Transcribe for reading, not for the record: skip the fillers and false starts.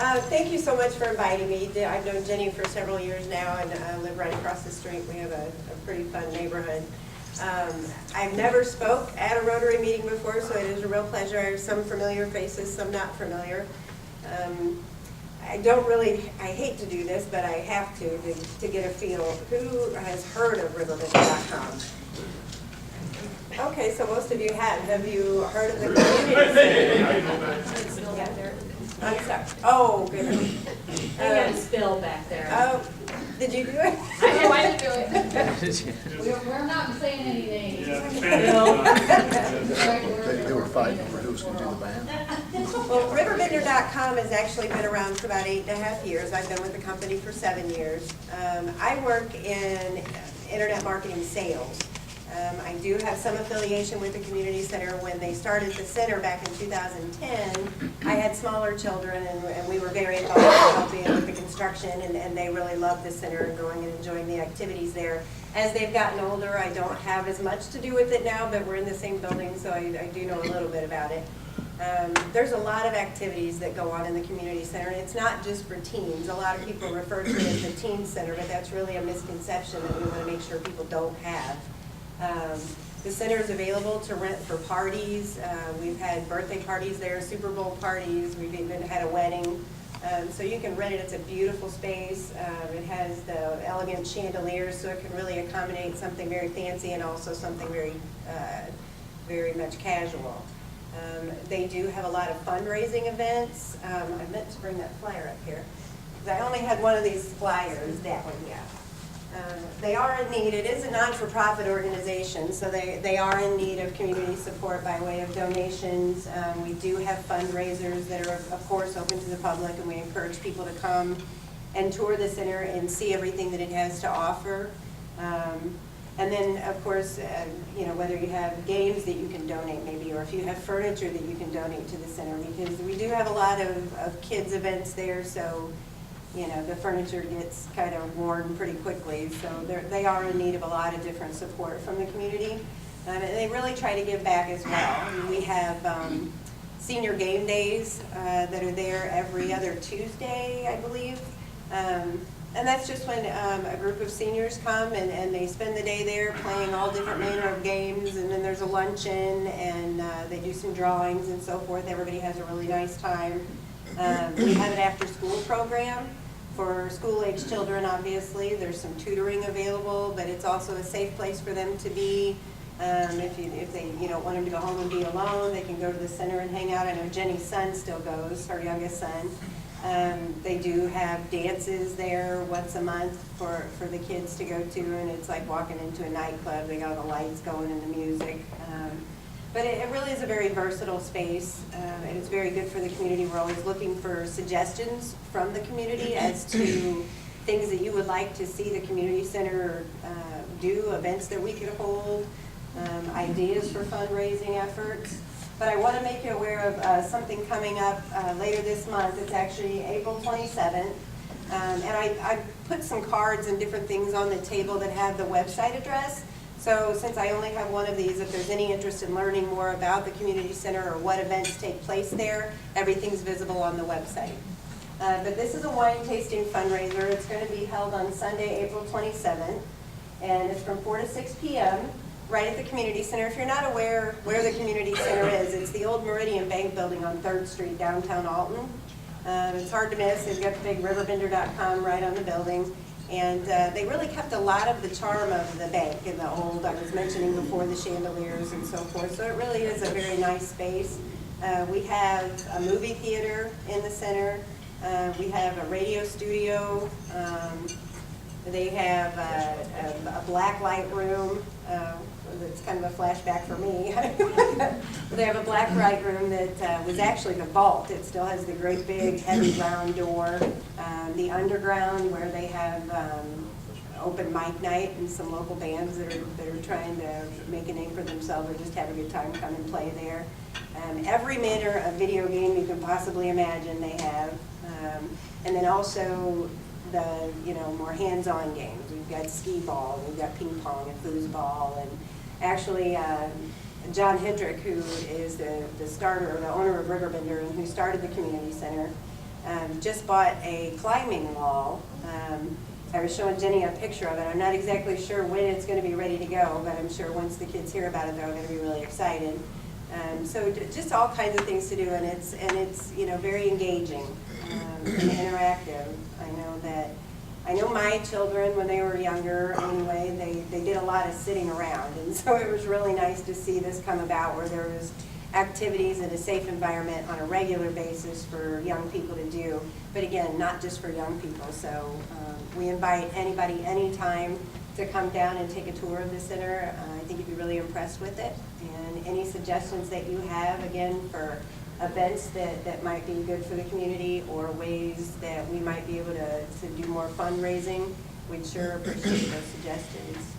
Thank you so much for inviting me. I've known Jenny for several years now and live right across the street. We have a pretty fun neighborhood. I've never spoke at a Rotary meeting before, so it is a real pleasure. I have some familiar faces, some not familiar. I hate to do this, but I have to get a feel. Who has heard of Riverbend.com? Okay, so most of you have. Have you heard of the community center? I'm sorry. Oh, goodness. They got a spill back there. Oh, did you do it? I know I didn't do it. We're not saying any names. They were fighting over who was going to do the band. Well, Riverbender.com has actually been around for about 8.5 years. I've been with the company for 7 years. I work in internet marketing sales. I do have some affiliation with the community center. When they started the center back in 2010, I had smaller children, and we were very involved in helping with the construction, and they really loved the center and going and enjoying the activities there. As they've gotten older, I don't have as much to do with it now, but we're in the same building, so I do know a little bit about it. There's a lot of activities that go on in the community center, and it's not just for teens. A lot of people refer to it as the teen center, but that's really a misconception that we want to make sure people don't have. The center is available to rent for parties. We've had birthday parties there, Super Bowl parties. We've even had a wedding. So you can rent it. It's a beautiful space. It has the elegant chandeliers, so it can really accommodate something very fancy and also something very much casual. They do have a lot of fundraising events. I meant to bring that flyer up here, because I only had one of these flyers, that one, yeah. They are in need. It is a non-for-profit organization, so they are in need of community support by way of donations. We do have fundraisers that are, of course, open to the public, and we encourage people to come and tour the center and see everything that it has to offer. And then, of course, whether you have games that you can donate maybe, or if you have furniture that you can donate to the center, because we do have a lot of kids events there, so the furniture gets kind of worn pretty quickly, so they are in need of a lot of different support from the community. And they really try to give back as well. We have senior game days that are there every other Tuesday, I believe. And that's just when a group of seniors come and they spend the day there playing all different manner of games, and then there's a luncheon, and they do some drawings and so forth. Everybody has a really nice time. We have an after-school program for school-age children, obviously. There's some tutoring available, but it's also a safe place for them to be. If they don't want them to go home and be alone, they can go to the center and hang out. I know Jenny's son still goes, her youngest son. They do have dances there once a month for the kids to go to, and it's like walking into a nightclub. They got all the lights going and the music. But it really is a very versatile space, and it's very good for the community. We're always looking for suggestions from the community as to things that you would like to see the community center do, events that we could hold, ideas for fundraising efforts. But I want to make you aware of something coming up later this month. It's actually April 27th. And I put some cards and different things on the table that have the website address. So since I only have one of these, if there's any interest in learning more about the community center or what events take place there, everything's visible on the website. But this is a wine tasting fundraiser. It's going to be held on Sunday, April 27th, and it's from 4 to 6 p.m. right at the community center. If you're not aware where the community center is, it's the old Meridian Bank building on 3rd Street, downtown Alton. It's hard to miss. They've got the big Riverbender.com right on the building. And they really kept a lot of the charm of the bank in the old, I was mentioning before, the chandeliers and so forth. So it really is a very nice space. We have a movie theater in the center. We have a radio studio. They have a black light room. It's kind of a flashback for me. They have a black light room that was actually the vault. It still has the great big heavy round door. The underground, where they have open mic night and some local bands that are trying to make a name for themselves or just have a good time, come and play there. Every manner of video game you can possibly imagine they have. And then also the more hands-on games. We've got skee ball, we've got ping pong and foosball, and actually John Hendrick, who is the starter, the owner of Riverbender, and who started the community center, just bought a climbing wall. I was showing Jenny a picture of it. I'm not exactly sure when it's going to be ready to go, but I'm sure once the kids hear about it, they're going to be really excited. So just all kinds of things to do, and it's very engaging and interactive. I know my children, when they were younger anyway, they did a lot of sitting around, and so it was really nice to see this come about where there was activities in a safe environment on a regular basis for young people to do, but again, not just for young people. So we invite anybody anytime to come down and take a tour of the center. I think you'd be really impressed with it. And any suggestions that you have, again, for events that might be good for the community or ways that we might be able to do more fundraising, we'd sure appreciate those suggestions.